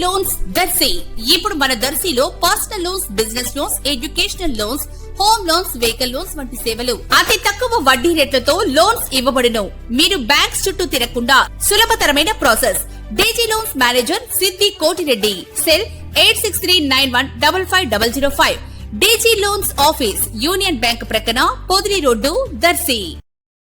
Loans Darsi. ఇప్పుడు మన దర్శిలో personal loans, business loans, educational loans, home loans, vehicle loans వంటి సేవలు అతి తక్కువ వడ్డీ రేట్లతో లోన్స్ ఇవ్వబడును. మీరు బ్యాంక్స్ చుట్టూ తిరగకుండా సులభతరమైన process. DG loans manager Siddi Koti Reddy. Cell 8639155005. DG loans office Union Bank ప్రక్కన, పొదిలి రోడ్డు, దర్శి.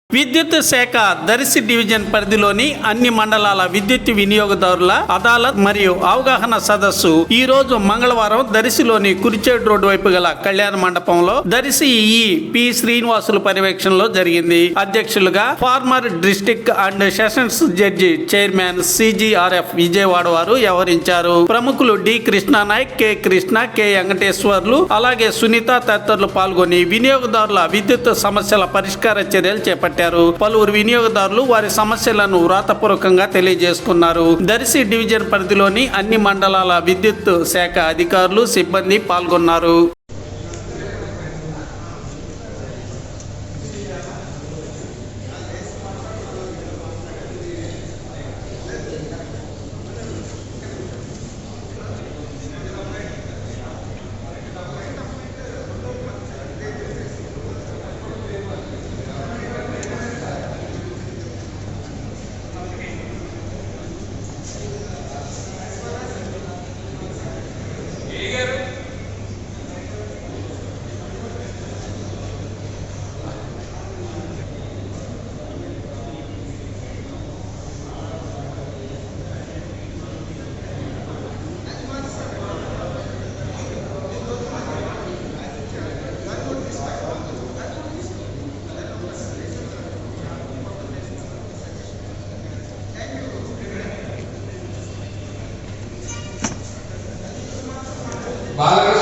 విద్యుత్ శాఖ దర్శి డివిజన్ పరిధిలోని అన్ని మండలాల విద్యుత్ వినియోగదారుల అదాలత్ మరియు అవగాహన సదస్సు ఈ రోజు మంగళవారం దర్శిలోని కురిచేడు రోడ్డు వైపు గల కళ్యాణ మండపంలో దర్శి ఈ పి శ్రీనివాసుల పర్యవేక్షణలో జరిగింది. అధ్యక్షులుగా former district and sessions judge chairman CGRF Vijayawada వారు వ్యవహరించారు. ప్రముఖులు D Krishnanayak, K Krishna, K Venkateswarlu అలాగే సునీత తదితరులు పాల్గొని వినియోగదారుల విద్యుత్ సమస్యల పరిష్కార చర్యలు చేపట్టారు. పలువురు వినియోగదారులు వారి సమస్యలను వ్రాతపూర్వకంగా తెలియజేసుకున్నారు. దర్శి డివిజన్ పరిధిలోని అన్ని మండలాల విద్యుత్ శాఖ అధికారులు, సిబ్బంది పాల్గొన్నారు. బాలకృష్ణ